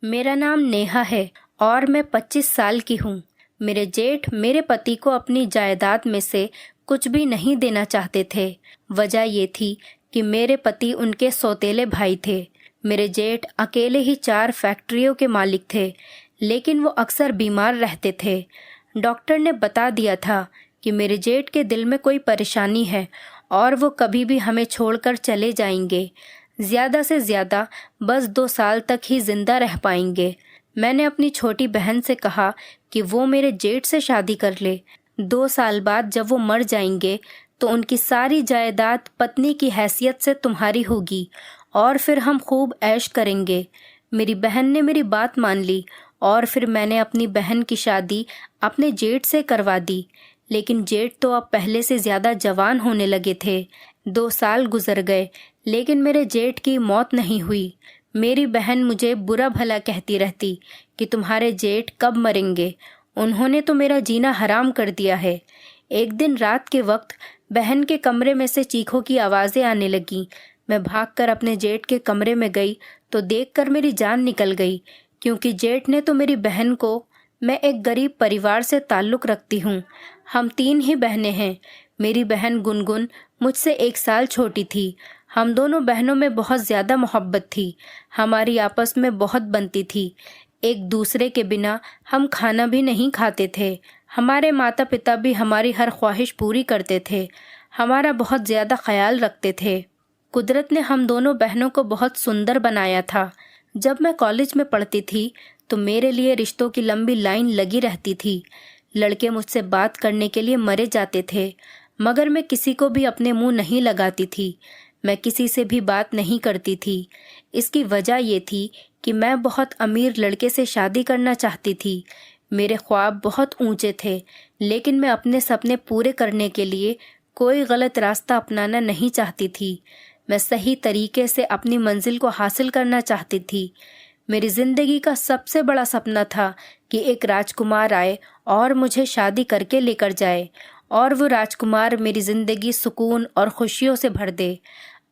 मेरा नाम नेहा है और मैं 25 साल की हूँ। मेरे जेठ मेरे पति को अपनी जायदाद में से कुछ भी नहीं देना चाहते थे। वजह ये थी कि मेरे पति उनके सौतेले भाई थे। मेरे जेठ अकेले ही 4 फैक्ट्रियों के मालिक थे, लेकिन वो अक्सर बीमार रहते थे। डॉक्टर ने बता दिया था कि मेरे जेठ के दिल में कोई परेशानी है और वो कभी भी हमें छोड़कर चले जाएंगे। ज़्यादा से ज़्यादा बस 2 साल तक ही जिंदा रह पाएंगे। मैंने अपनी छोटी बहन से कहा कि वो मेरे जेठ से शादी कर ले। 2 साल बाद जब वो मर जाएंगे तो उनकी सारी जायदाद पत्नी की हैसियत से तुम्हारी होगी और फिर हम खूब ऐश करेंगे। मेरी बहन ने मेरी बात मान ली और फिर मैंने अपनी बहन की शादी अपने जेठ से करवा दी। लेकिन जेठ तो अब पहले से ज़्यादा जवान होने लगे थे। 2 साल गुजर गए, लेकिन मेरे जेठ की मौत नहीं हुई। मेरी बहन मुझे बुरा भला कहती रहती कि तुम्हारे जेठ कब मरेंगे, उन्होंने तो मेरा जीना हराम कर दिया है। एक दिन रात के वक्त बहन के कमरे में से चीखों की आवाज़ें आने लगीं। मैं भागकर अपने जेठ के कमरे में गई तो देखकर मेरी जान निकल गई, क्योंकि जेठ ने तो मेरी बहन को, मैं एक गरीब परिवार से ताल्लुक़ रखती हूँ। हम 3 ही बहनें हैं। मेरी बहन गुनगुन मुझसे 1 साल छोटी थी। हम दोनों बहनों में बहुत ज़्यादा मोहब्बत थी। हमारी आपस में बहुत बनती थी। एक दूसरे के बिना हम खाना भी नहीं खाते थे। हमारे माता पिता भी हमारी हर ख्वाहिश पूरी करते थे, हमारा बहुत ज़्यादा ख्याल रखते थे। कुदरत ने हम दोनों बहनों को बहुत सुंदर बनाया था। जब मैं कॉलेज में पढ़ती थी तो मेरे लिए रिश्तों की लंबी लाइन लगी रहती थी। लड़के मुझसे बात करने के लिए मरे जाते थे, मगर मैं किसी को भी अपने मुंह नहीं लगाती थी। मैं किसी से भी बात नहीं करती थी। इसकी वजह ये थी कि मैं बहुत अमीर लड़के से शादी करना चाहती थी। मेरे ख्वाब बहुत ऊंचे थे, लेकिन मैं अपने सपने पूरे करने के लिए कोई गलत रास्ता अपनाना नहीं चाहती थी। मैं सही तरीके से अपनी मंजिल को हासिल करना चाहती थी। मेरी ज़िंदगी का सबसे बड़ा सपना था कि एक राजकुमार आए और मुझे शादी करके लेकर जाए, और वो राजकुमार मेरी ज़िंदगी सुकून और खुशियों से भर दे।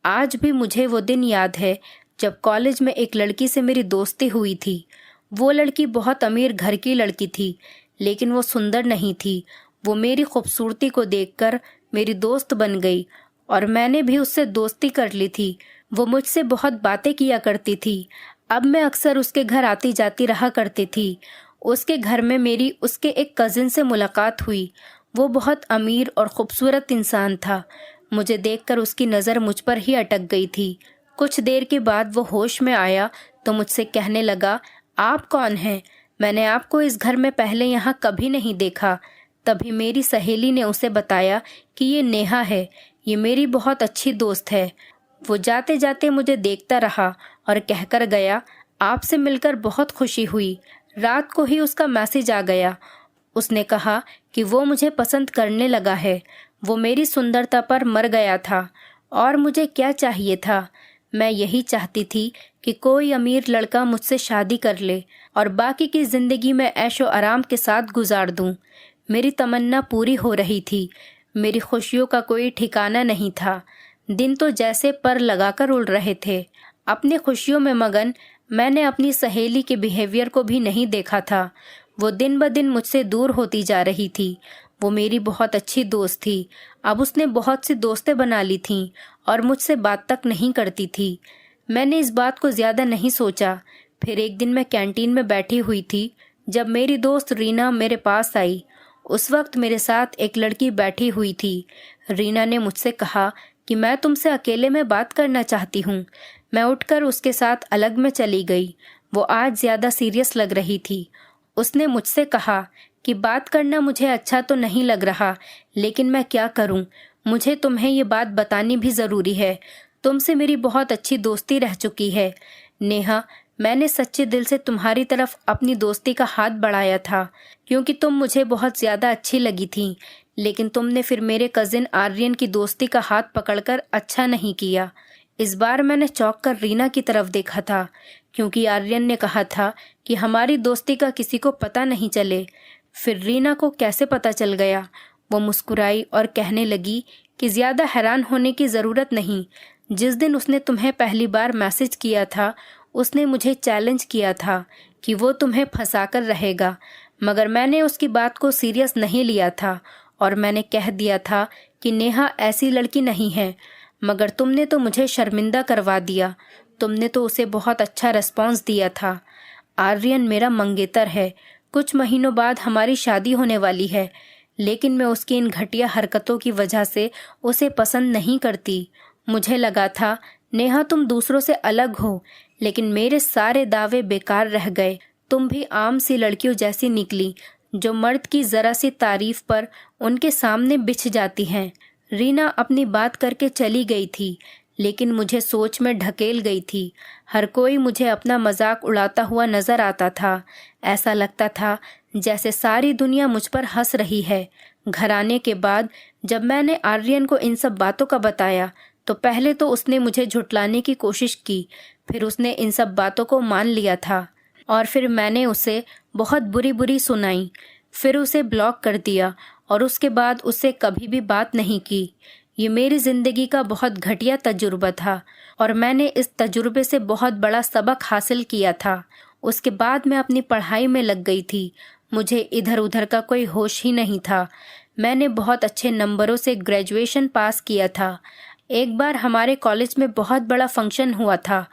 आज भी मुझे वो दिन याद है जब कॉलेज में एक लड़की से मेरी दोस्ती हुई थी। वो लड़की बहुत अमीर घर की लड़की थी, लेकिन वो सुंदर नहीं थी। वो मेरी खूबसूरती को देखकर मेरी दोस्त बन गई और मैंने भी उससे दोस्ती कर ली थी। वो मुझसे बहुत बातें किया करती थी। अब मैं अक्सर उसके घर आती जाती रहा करती थी। उसके घर में मेरी उसके एक कज़िन से मुलाकात हुई। वो बहुत अमीर और ख़ूबसूरत इंसान था। मुझे देखकर उसकी नज़र मुझ पर ही अटक गई थी। कुछ देर के बाद वो होश में आया तो मुझसे कहने लगा, आप कौन हैं? मैंने आपको इस घर में पहले यहाँ कभी नहीं देखा। तभी मेरी सहेली ने उसे बताया कि ये नेहा है, ये मेरी बहुत अच्छी दोस्त है। वो जाते जाते मुझे देखता रहा और कहकर गया, आपसे मिलकर बहुत खुशी हुई। रात को ही उसका मैसेज आ गया। उसने कहा कि वो मुझे पसंद करने लगा है। वो मेरी सुंदरता पर मर गया था। और मुझे क्या चाहिए था? मैं यही चाहती थी कि कोई अमीर लड़का मुझसे शादी कर ले और बाकी की ज़िंदगी में ऐशो आराम के साथ गुजार दूं। मेरी तमन्ना पूरी हो रही थी। मेरी खुशियों का कोई ठिकाना नहीं था। दिन तो जैसे पर लगाकर उड़ रहे थे। अपनी खुशियों में मगन मैंने अपनी सहेली के बिहेवियर को भी नहीं देखा था। वो दिन ब दिन मुझसे दूर होती जा रही थी। वो मेरी बहुत अच्छी दोस्त थी। अब उसने बहुत सी दोस्तें बना ली थीं और मुझसे बात तक नहीं करती थी। मैंने इस बात को ज़्यादा नहीं सोचा। फिर एक दिन मैं कैंटीन में बैठी हुई थी जब मेरी दोस्त रीना मेरे पास आई। उस वक्त मेरे साथ एक लड़की बैठी हुई थी। रीना ने मुझसे कहा कि मैं तुमसे अकेले में बात करना चाहती हूँ। मैं उठकर उसके साथ अलग में चली गई। वो आज ज़्यादा सीरियस लग रही थी। उसने मुझसे कहा कि बात करना मुझे अच्छा तो नहीं लग रहा, लेकिन मैं क्या करूं? मुझे तुम्हें ये बात बतानी भी ज़रूरी है। तुमसे मेरी बहुत अच्छी दोस्ती रह चुकी है। नेहा, मैंने सच्चे दिल से तुम्हारी तरफ अपनी दोस्ती का हाथ बढ़ाया था, क्योंकि तुम मुझे बहुत ज़्यादा अच्छी लगी थी। लेकिन तुमने फिर मेरे कज़िन आर्यन की दोस्ती का हाथ पकड़कर अच्छा नहीं किया। इस बार मैंने चौंक कर रीना की तरफ देखा था, क्योंकि आर्यन ने कहा था कि हमारी दोस्ती का किसी को पता नहीं चले। फिर रीना को कैसे पता चल गया? वो मुस्कुराई और कहने लगी कि ज़्यादा हैरान होने की ज़रूरत नहीं। जिस दिन उसने तुम्हें पहली बार मैसेज किया था, उसने मुझे चैलेंज किया था कि वो तुम्हें फंसाकर रहेगा, मगर मैंने उसकी बात को सीरियस नहीं लिया था और मैंने कह दिया था कि नेहा ऐसी लड़की नहीं है। मगर तुमने तो मुझे शर्मिंदा करवा दिया। तुमने तो उसे बहुत अच्छा रिस्पॉन्स दिया था। आर्यन मेरा मंगेतर है। कुछ महीनों बाद हमारी शादी होने वाली है, लेकिन मैं उसकी इन घटिया हरकतों की वजह से उसे पसंद नहीं करती। मुझे लगा था नेहा तुम दूसरों से अलग हो, लेकिन मेरे सारे दावे बेकार रह गए। तुम भी आम सी लड़कियों जैसी निकली जो मर्द की जरा सी तारीफ पर उनके सामने बिछ जाती हैं। रीना अपनी बात करके चली गई थी, लेकिन मुझे सोच में ढकेल गई थी। हर कोई मुझे अपना मजाक उड़ाता हुआ नजर आता था। ऐसा लगता था जैसे सारी दुनिया मुझ पर हंस रही है। घर आने के बाद जब मैंने आर्यन को इन सब बातों का बताया तो पहले तो उसने मुझे झुठलाने की कोशिश की, फिर उसने इन सब बातों को मान लिया था और फिर मैंने उसे बहुत बुरी बुरी सुनाई। फिर उसे ब्लॉक कर दिया और उसके बाद उससे कभी भी बात नहीं की। ये मेरी ज़िंदगी का बहुत घटिया तजुर्बा था और मैंने इस तजुर्बे से बहुत बड़ा सबक हासिल किया था। उसके बाद मैं अपनी पढ़ाई में लग गई थी। मुझे इधर उधर का कोई होश ही नहीं था। मैंने बहुत अच्छे नंबरों से ग्रेजुएशन पास किया था। एक बार हमारे कॉलेज में बहुत बड़ा फंक्शन हुआ था,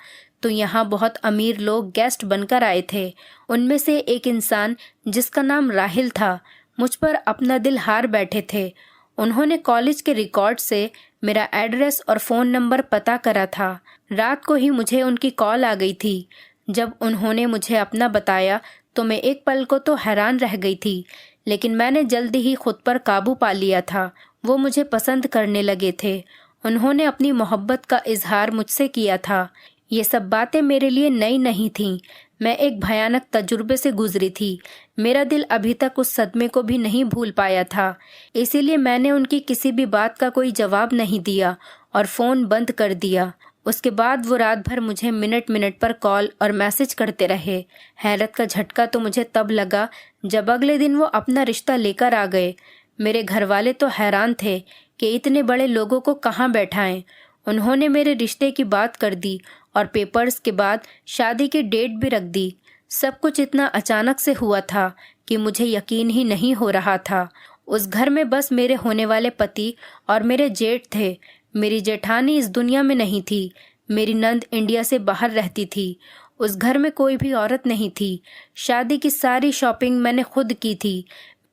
तो यहाँ बहुत अमीर लोग गेस्ट बनकर आए थे। उनमें से एक इंसान जिसका नाम राहिल था मुझ पर अपना दिल हार बैठे थे। उन्होंने कॉलेज के रिकॉर्ड से मेरा एड्रेस और फ़ोन नंबर पता करा था। रात को ही मुझे उनकी कॉल आ गई थी। जब उन्होंने मुझे अपना बताया तो मैं एक पल को तो हैरान रह गई थी, लेकिन मैंने जल्दी ही खुद पर काबू पा लिया था। वो मुझे पसंद करने लगे थे। उन्होंने अपनी मोहब्बत का इजहार मुझसे किया था। ये सब बातें मेरे लिए नई नहीं थीं। मैं एक भयानक तजुर्बे से गुजरी थी। मेरा दिल अभी तक उस सदमे को भी नहीं भूल पाया था। इसीलिए मैंने उनकी किसी भी बात का कोई जवाब नहीं दिया और फ़ोन बंद कर दिया। उसके बाद वो रात भर मुझे मिनट मिनट पर कॉल और मैसेज करते रहे। हैरत का झटका तो मुझे तब लगा जब अगले दिन वो अपना रिश्ता लेकर आ गए। मेरे घर वाले तो हैरान थे कि इतने बड़े लोगों को कहाँ बैठाएं। उन्होंने मेरे रिश्ते की बात कर दी और पेपर्स के बाद शादी की डेट भी रख दी। सब कुछ इतना अचानक से हुआ था कि मुझे यकीन ही नहीं हो रहा था। उस घर में बस मेरे होने वाले पति और मेरे जेठ थे। मेरी जेठानी इस दुनिया में नहीं थी। मेरी नंद इंडिया से बाहर रहती थी। उस घर में कोई भी औरत नहीं थी। शादी की सारी शॉपिंग मैंने खुद की थी।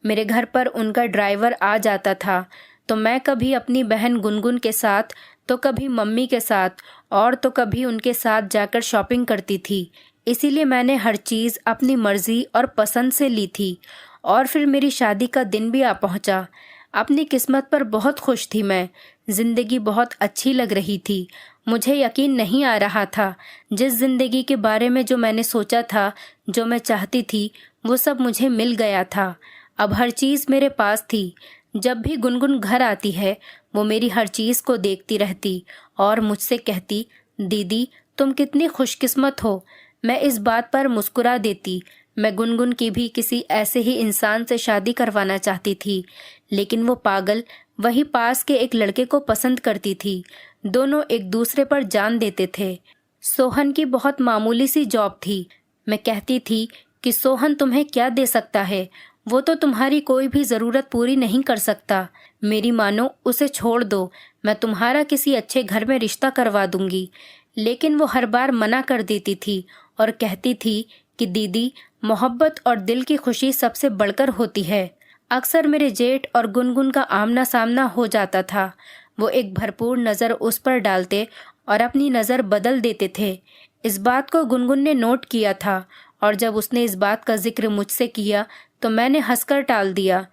मेरे घर पर उनका ड्राइवर आ जाता था, तो मैं कभी अपनी बहन गुनगुन के साथ, तो कभी मम्मी के साथ और तो कभी उनके साथ जाकर शॉपिंग करती थी। इसीलिए मैंने हर चीज़ अपनी मर्जी और पसंद से ली थी। और फिर मेरी शादी का दिन भी आ पहुंचा। अपनी किस्मत पर बहुत खुश थी मैं। ज़िंदगी बहुत अच्छी लग रही थी। मुझे यकीन नहीं आ रहा था। जिस ज़िंदगी के बारे में जो मैंने सोचा था, जो मैं चाहती थी, वो सब मुझे मिल गया था। अब हर चीज़ मेरे पास थी। जब भी गुनगुन घर आती है, वो मेरी हर चीज़ को देखती रहती और मुझसे कहती, दीदी तुम कितनी खुशकिस्मत हो। मैं इस बात पर मुस्कुरा देती। मैं गुनगुन की भी किसी ऐसे ही इंसान से शादी करवाना चाहती थी, लेकिन वो पागल वही पास के एक लड़के को पसंद करती थी। दोनों एक दूसरे पर जान देते थे। सोहन की बहुत मामूली सी जॉब थी। मैं कहती थी कि सोहन तुम्हें क्या दे सकता है, वो तो तुम्हारी कोई भी ज़रूरत पूरी नहीं कर सकता। मेरी मानो उसे छोड़ दो, मैं तुम्हारा किसी अच्छे घर में रिश्ता करवा दूंगी। लेकिन वो हर बार मना कर देती थी और कहती थी कि दीदी मोहब्बत और दिल की खुशी सबसे बढ़कर होती है। अक्सर मेरे जेठ और गुनगुन का आमना सामना हो जाता था। वो एक भरपूर नज़र उस पर डालते और अपनी नज़र बदल देते थे। इस बात को गुनगुन ने नोट किया था और जब उसने इस बात का जिक्र मुझसे किया तो मैंने हंसकर टाल दिया।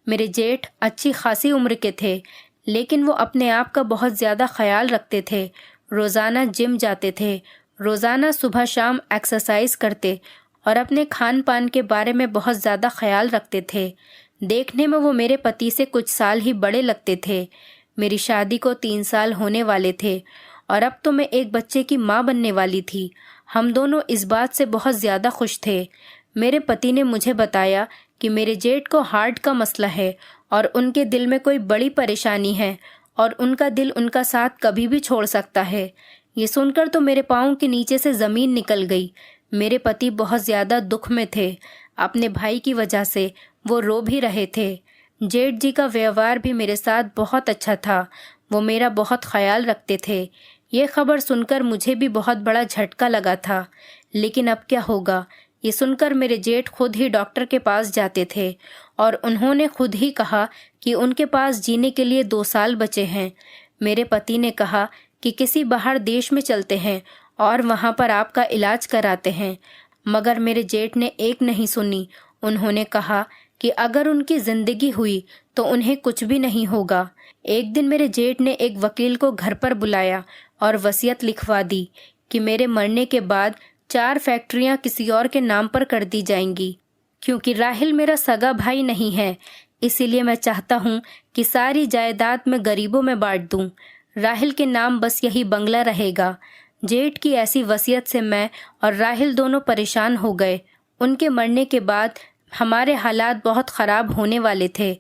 मेरे जेठ अच्छी खासी उम्र के थे, लेकिन वो अपने आप का बहुत ज़्यादा ख्याल रखते थे। रोज़ाना जिम जाते थे, रोज़ाना सुबह शाम एक्सरसाइज करते और अपने खान पान के बारे में बहुत ज़्यादा ख्याल रखते थे। देखने में वो मेरे पति से कुछ साल ही बड़े लगते थे। मेरी शादी को 3 साल होने वाले थे और अब तो मैं एक बच्चे की माँ बनने वाली थी। हम दोनों इस बात से बहुत ज़्यादा खुश थे। मेरे पति ने मुझे बताया कि मेरे जेठ को हार्ट का मसला है और उनके दिल में कोई बड़ी परेशानी है और उनका दिल उनका साथ कभी भी छोड़ सकता है। ये सुनकर तो मेरे पाँव के नीचे से ज़मीन निकल गई। मेरे पति बहुत ज़्यादा दुख में थे। अपने भाई की वजह से वो रो भी रहे थे। जेठ जी का व्यवहार भी मेरे साथ बहुत अच्छा था। वो मेरा बहुत ख्याल रखते थे। ये खबर सुनकर मुझे भी बहुत बड़ा झटका लगा था। लेकिन अब क्या होगा, ये सुनकर मेरे जेठ खुद ही डॉक्टर के पास जाते थे और उन्होंने खुद ही कहा कि उनके पास जीने के लिए 2 साल बचे हैं। मेरे पति ने कहा कि किसी बाहर देश में चलते हैं और वहाँ पर आपका इलाज कराते हैं। मगर मेरे जेठ ने एक नहीं सुनी। उन्होंने कहा कि अगर उनकी ज़िंदगी हुई तो उन्हें कुछ भी नहीं होगा। एक दिन मेरे जेठ ने एक वकील को घर पर बुलाया और वसीयत लिखवा दी कि मेरे मरने के बाद 4 फैक्ट्रियां किसी और के नाम पर कर दी जाएंगी। क्योंकि राहिल मेरा सगा भाई नहीं है, इसीलिए मैं चाहता हूँ कि सारी जायदाद मैं गरीबों में बांट दूँ। राहिल के नाम बस यही बंगला रहेगा। जेठ की ऐसी वसीयत से मैं और राहिल दोनों परेशान हो गए। उनके मरने के बाद हमारे हालात बहुत ख़राब होने वाले थे।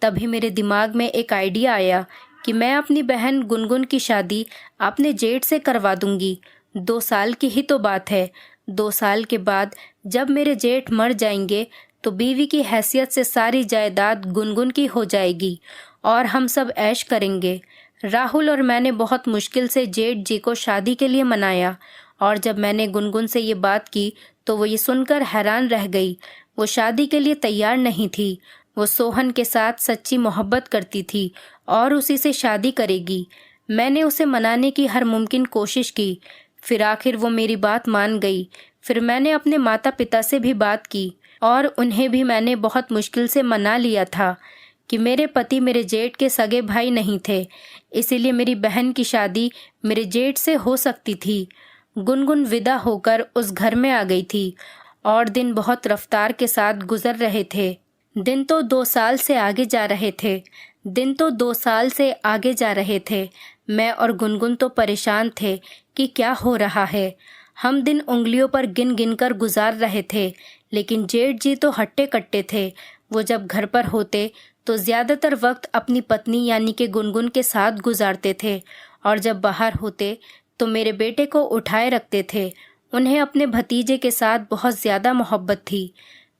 तभी मेरे दिमाग में एक आइडिया आया कि मैं अपनी बहन गुनगुन की शादी अपने जेठ से करवा दूंगी। 2 साल की ही तो बात है। 2 साल के बाद जब मेरे जेठ मर जाएंगे तो बीवी की हैसियत से सारी जायदाद गुनगुन की हो जाएगी और हम सब ऐश करेंगे। राहुल और मैंने बहुत मुश्किल से जेठ जी को शादी के लिए मनाया और जब मैंने गुनगुन से ये बात की तो वो ये सुनकर हैरान रह गई। वो शादी के लिए तैयार नहीं थी। वो सोहन के साथ सच्ची मोहब्बत करती थी और उसी से शादी करेगी। मैंने उसे मनाने की हर मुमकिन कोशिश की, फिर आखिर वो मेरी बात मान गई। फिर मैंने अपने माता पिता से भी बात की और उन्हें भी मैंने बहुत मुश्किल से मना लिया था कि मेरे पति मेरे जेठ के सगे भाई नहीं थे, इसीलिए मेरी बहन की शादी मेरे जेठ से हो सकती थी। गुनगुन विदा होकर उस घर में आ गई थी और दिन बहुत रफ्तार के साथ गुजर रहे थे। दिन तो 2 साल से आगे जा रहे थे। मैं और गुनगुन तो परेशान थे कि क्या हो रहा है। हम दिन उंगलियों पर गिन गिन कर गुजार रहे थे, लेकिन जेठ जी तो हट्टे कट्टे थे। वो जब घर पर होते तो ज़्यादातर वक्त अपनी पत्नी यानी कि गुनगुन के साथ गुजारते थे और जब बाहर होते तो मेरे बेटे को उठाए रखते थे। उन्हें अपने भतीजे के साथ बहुत ज़्यादा मोहब्बत थी।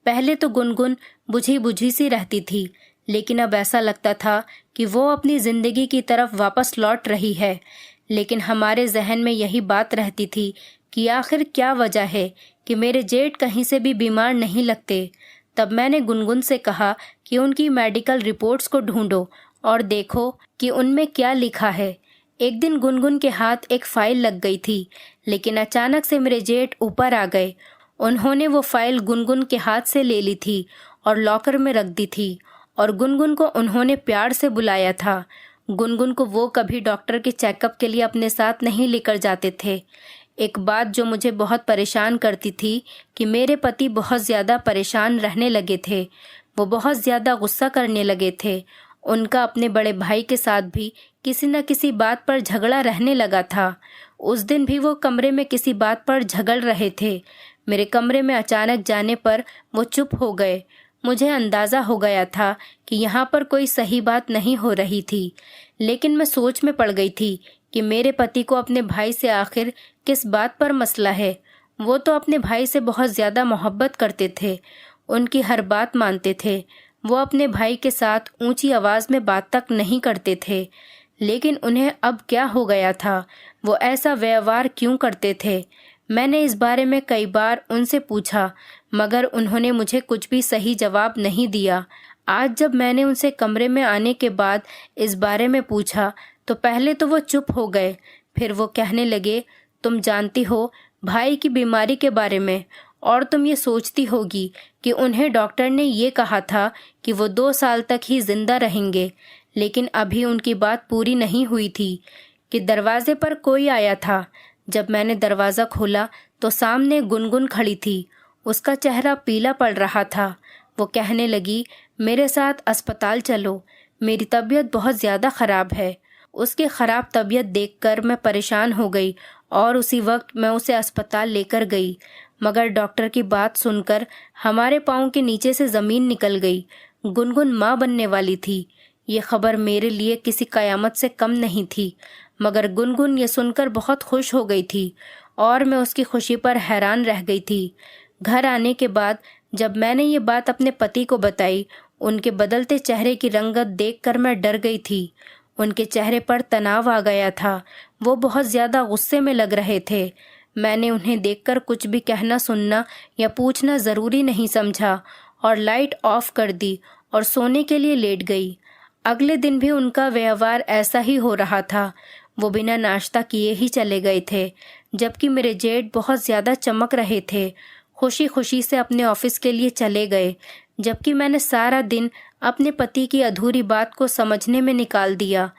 पहले तो गुनगुन बुझी बुझी सी रहती थी, लेकिन अब ऐसा लगता था कि वो अपनी ज़िंदगी की तरफ वापस लौट रही है। लेकिन हमारे जहन में यही बात रहती थी कि आखिर क्या वजह है कि मेरे जेठ कहीं से भी बीमार नहीं लगते। तब मैंने गुनगुन से कहा कि उनकी मेडिकल रिपोर्ट्स को ढूंढो और देखो कि उनमें क्या लिखा है। एक दिन गुनगुन के हाथ एक फ़ाइल लग गई थी, लेकिन अचानक से मेरे जेठ ऊपर आ गए। उन्होंने वो फाइल गुनगुन के हाथ से ले ली थी और लॉकर में रख दी थी और गुनगुन को उन्होंने प्यार से बुलाया था। गुनगुन को वो कभी डॉक्टर के चेकअप के लिए अपने साथ नहीं लेकर जाते थे। एक बात जो मुझे बहुत परेशान करती थी कि मेरे पति बहुत ज़्यादा परेशान रहने लगे थे। वो बहुत ज़्यादा गुस्सा करने लगे थे। उनका अपने बड़े भाई के साथ भी किसी न किसी बात पर झगड़ा रहने लगा था। उस दिन भी वो कमरे में किसी बात पर झगड़ रहे थे। मेरे कमरे में अचानक जाने पर वो चुप हो गए। मुझे अंदाज़ा हो गया था कि यहाँ पर कोई सही बात नहीं हो रही थी, लेकिन मैं सोच में पड़ गई थी कि मेरे पति को अपने भाई से आखिर किस बात पर मसला है। वो तो अपने भाई से बहुत ज़्यादा मोहब्बत करते थे, उनकी हर बात मानते थे। वो अपने भाई के साथ ऊंची आवाज़ में बात तक नहीं करते थे, लेकिन उन्हें अब क्या हो गया था? वो ऐसा व्यवहार क्यों करते थे? मैंने इस बारे में कई बार उनसे पूछा, मगर उन्होंने मुझे कुछ भी सही जवाब नहीं दिया। आज जब मैंने उनसे कमरे में आने के बाद इस बारे में पूछा तो पहले तो वो चुप हो गए, फिर वो कहने लगे, तुम जानती हो भाई की बीमारी के बारे में, और तुम ये सोचती होगी कि उन्हें डॉक्टर ने ये कहा था कि वो 2 साल तक ही जिंदा रहेंगे, लेकिन अभी उनकी बात पूरी नहीं हुई थी कि दरवाजे पर कोई आया था। जब मैंने दरवाज़ा खोला तो सामने गुनगुन खड़ी थी। उसका चेहरा पीला पड़ रहा था। वो कहने लगी, मेरे साथ अस्पताल चलो, मेरी तबीयत बहुत ज़्यादा ख़राब है। उसकी ख़राब तबीयत देखकर मैं परेशान हो गई और उसी वक्त मैं उसे अस्पताल लेकर गई, मगर डॉक्टर की बात सुनकर हमारे पाँव के नीचे से ज़मीन निकल गई। गुनगुन माँ बनने वाली थी। ये खबर मेरे लिए किसी क़यामत से कम नहीं थी, मगर गुनगुन ये सुनकर बहुत खुश हो गई थी और मैं उसकी खुशी पर हैरान रह गई थी। घर आने के बाद जब मैंने ये बात अपने पति को बताई, उनके बदलते चेहरे की रंगत देखकर मैं डर गई थी। उनके चेहरे पर तनाव आ गया था। वो बहुत ज़्यादा गुस्से में लग रहे थे। मैंने उन्हें देखकर कुछ भी कहना, सुनना या पूछना ज़रूरी नहीं समझा और लाइट ऑफ कर दी और सोने के लिए लेट गई। अगले दिन भी उनका व्यवहार ऐसा ही हो रहा था। वो बिना नाश्ता किए ही चले गए थे, जबकि मेरे जेठ बहुत ज़्यादा चमक रहे थे। खुशी खुशी से अपने ऑफिस के लिए चले गए, जबकि मैंने सारा दिन अपने पति की अधूरी बात को समझने में निकाल दिया।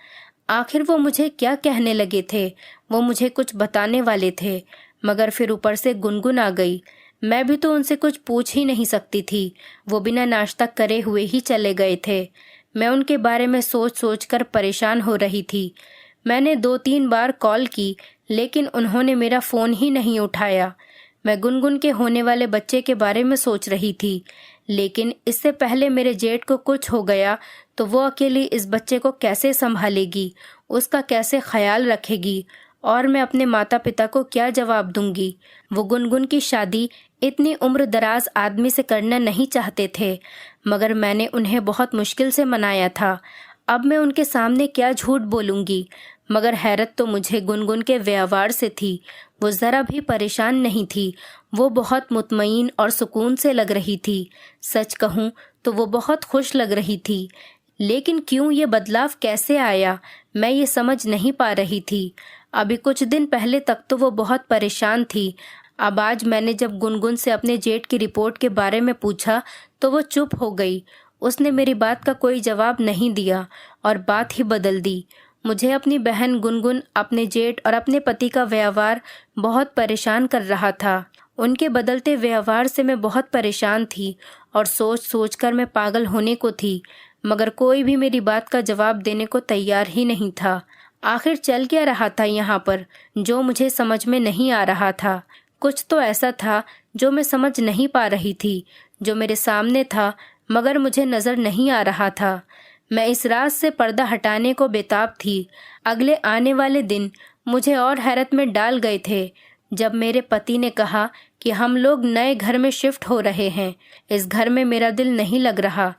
आखिर वो मुझे क्या कहने लगे थे? वो मुझे कुछ बताने वाले थे, मगर फिर ऊपर से गुनगुन आ गई। मैं भी तो उनसे कुछ पूछ ही नहीं सकती थी। वो बिना नाश्ता करे हुए ही चले गए थे। मैं उनके बारे में सोच सोच कर परेशान हो रही थी। मैंने 2-3 बार कॉल की, लेकिन उन्होंने मेरा फ़ोन ही नहीं उठाया। मैं गुनगुन के होने वाले बच्चे के बारे में सोच रही थी, लेकिन इससे पहले मेरे जेठ को कुछ हो गया तो वो अकेली इस बच्चे को कैसे संभालेगी, उसका कैसे ख्याल रखेगी, और मैं अपने माता पिता को क्या जवाब दूंगी। वो गुनगुन की शादी इतनी उम्र दराज आदमी से करना नहीं चाहते थे, मगर मैंने उन्हें बहुत मुश्किल से मनाया था। अब मैं उनके सामने क्या झूठ बोलूंगी। मगर हैरत तो मुझे गुनगुन के व्यवहार से थी। वो ज़रा भी परेशान नहीं थी। वो बहुत मुतमईन और सुकून से लग रही थी। सच कहूँ तो वो बहुत खुश लग रही थी। लेकिन क्यों ये बदलाव कैसे आया, मैं ये समझ नहीं पा रही थी। अभी कुछ दिन पहले तक तो वो बहुत परेशान थी। अब आज मैंने जब गुनगुन से अपने जेठ की रिपोर्ट के बारे में पूछा तो वो चुप हो गई। उसने मेरी बात का कोई जवाब नहीं दिया और बात ही बदल दी। मुझे अपनी बहन गुनगुन, अपने जेठ और अपने पति का व्यवहार बहुत परेशान कर रहा था। उनके बदलते व्यवहार से मैं बहुत परेशान थी और सोच सोच कर मैं पागल होने को थी, मगर कोई भी मेरी बात का जवाब देने को तैयार ही नहीं था। आखिर चल क्या रहा था यहाँ पर, जो मुझे समझ में नहीं आ रहा था। कुछ तो ऐसा था जो मैं समझ नहीं पा रही थी, जो मेरे सामने था मगर मुझे नज़र नहीं आ रहा था। मैं इस राज से पर्दा हटाने को बेताब थी। अगले आने वाले दिन मुझे और हैरत में डाल गए थे, जब मेरे पति ने कहा कि हम लोग नए घर में शिफ्ट हो रहे हैं। इस घर में मेरा दिल नहीं लग रहा।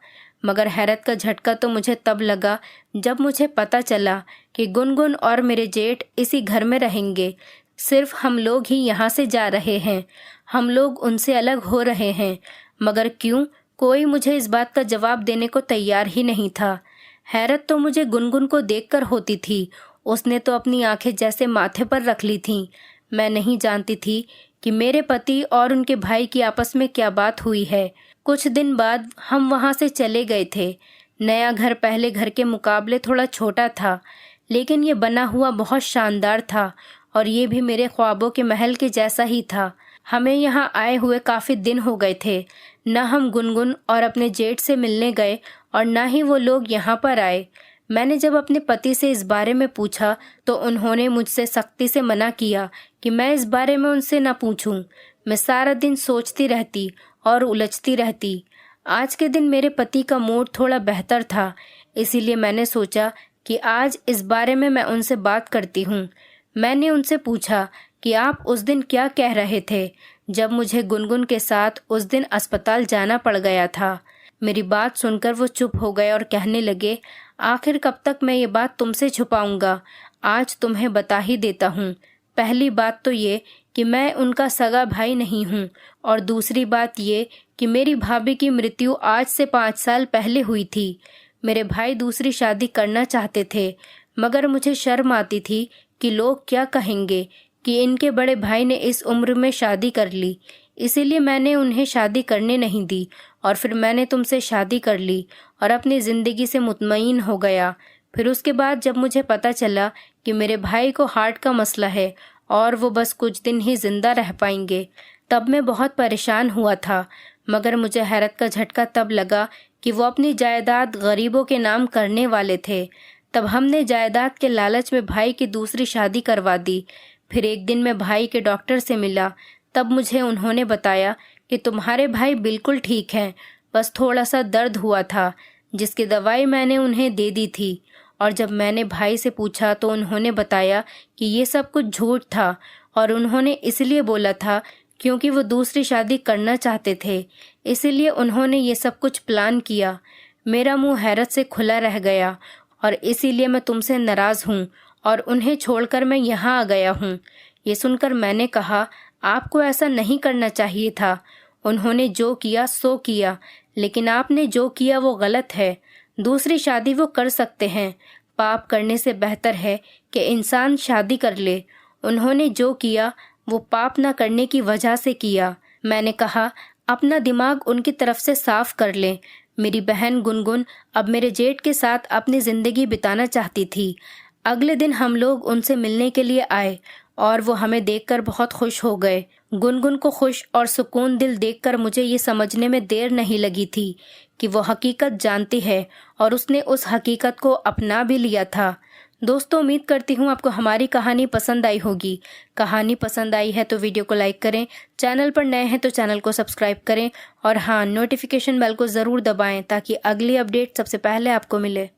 मगर हैरत का झटका तो मुझे तब लगा जब मुझे पता चला कि गुनगुन और मेरे जेठ इसी घर में रहेंगे। सिर्फ हम लोग ही यहाँ से जा रहे हैं, हम लोग उनसे अलग हो रहे हैं। मगर क्यों? कोई मुझे इस बात का जवाब देने को तैयार ही नहीं था। हैरत तो मुझे गुनगुन को देखकर होती थी। उसने तो अपनी आंखें जैसे माथे पर रख ली थीं। मैं नहीं जानती थी कि मेरे पति और उनके भाई की आपस में क्या बात हुई है। कुछ दिन बाद हम वहाँ से चले गए थे। नया घर पहले घर के मुकाबले थोड़ा छोटा था, लेकिन ये बना हुआ बहुत शानदार था और ये भी मेरे ख्वाबों के महल के जैसा ही था। हमें यहाँ आए हुए काफ़ी दिन हो गए थे। न हम गुनगुन और अपने जेठ से मिलने गए और न ही वो लोग यहाँ पर आए। मैंने जब अपने पति से इस बारे में पूछा तो उन्होंने मुझसे सख्ती से मना किया कि मैं इस बारे में उनसे न पूछूं। मैं सारा दिन सोचती रहती और उलझती रहती। आज के दिन मेरे पति का मूड थोड़ा बेहतर था, इसीलिए मैंने सोचा कि आज इस बारे में मैं उनसे बात करती हूँ। मैंने उनसे पूछा कि आप उस दिन क्या कह रहे थे जब मुझे गुनगुन के साथ उस दिन अस्पताल जाना पड़ गया था। मेरी बात सुनकर वो चुप हो गए और कहने लगे, आखिर कब तक मैं ये बात तुमसे छुपाऊंगा। आज तुम्हें बता ही देता हूँ। पहली बात तो ये कि मैं उनका सगा भाई नहीं हूँ, और दूसरी बात ये कि मेरी भाभी की मृत्यु आज से 5 साल पहले हुई थी। मेरे भाई दूसरी शादी करना चाहते थे, मगर मुझे शर्म आती थी कि लोग क्या कहेंगे कि इनके बड़े भाई ने इस उम्र में शादी कर ली। इसीलिए मैंने उन्हें शादी करने नहीं दी और फिर मैंने तुमसे शादी कर ली और अपनी ज़िंदगी से मुतमईन हो गया। फिर उसके बाद जब मुझे पता चला कि मेरे भाई को हार्ट का मसला है और वो बस कुछ दिन ही ज़िंदा रह पाएंगे, तब मैं बहुत परेशान हुआ था। मगर मुझे हैरत का झटका तब लगा कि वो अपनी जायदाद गरीबों के नाम करने वाले थे। तब हमने जायदाद के लालच में भाई की दूसरी शादी करवा दी। फिर एक दिन मैं भाई के डॉक्टर से मिला। तब मुझे उन्होंने बताया कि तुम्हारे भाई बिल्कुल ठीक हैं, बस थोड़ा सा दर्द हुआ था, जिसकी दवाई मैंने उन्हें दे दी थी और जब मैंने भाई से पूछा तो उन्होंने बताया कि ये सब कुछ झूठ था और उन्होंने इसलिए बोला था क्योंकि वो दूसरी शादी करना चाहते थे, इसीलिए उन्होंने ये सब कुछ प्लान किया। मेरा मुंह हैरत से खुला रह गया और इसीलिए मैं तुमसे नाराज़ हूँ और उन्हें छोड़कर मैं यहाँ आ गया हूँ। ये सुनकर मैंने कहा, आपको ऐसा नहीं करना चाहिए था। उन्होंने जो किया सो किया, लेकिन आपने जो किया वो गलत है। दूसरी शादी वो कर सकते हैं, पाप करने से बेहतर है कि इंसान शादी कर ले। उन्होंने जो किया वो पाप न करने की वजह से किया। मैंने कहा, अपना दिमाग उनकी तरफ से साफ कर लें। मेरी बहन गुनगुन अब मेरे जेठ के साथ अपनी ज़िंदगी बिताना चाहती थी। अगले दिन हम लोग उनसे मिलने के लिए आए और वो हमें देखकर बहुत खुश हो गए। गुनगुन को खुश और सुकून दिल देखकर मुझे ये समझने में देर नहीं लगी थी कि वो हकीकत जानती है और उसने उस हकीकत को अपना भी लिया था। दोस्तों, उम्मीद करती हूँ आपको हमारी कहानी पसंद आई होगी। कहानी पसंद आई है तो वीडियो को लाइक करें, चैनल पर नए हैं तो चैनल को सब्सक्राइब करें और हाँ, नोटिफिकेशन बेल को ज़रूर दबाएं ताकि अगली अपडेट सबसे पहले आपको मिले।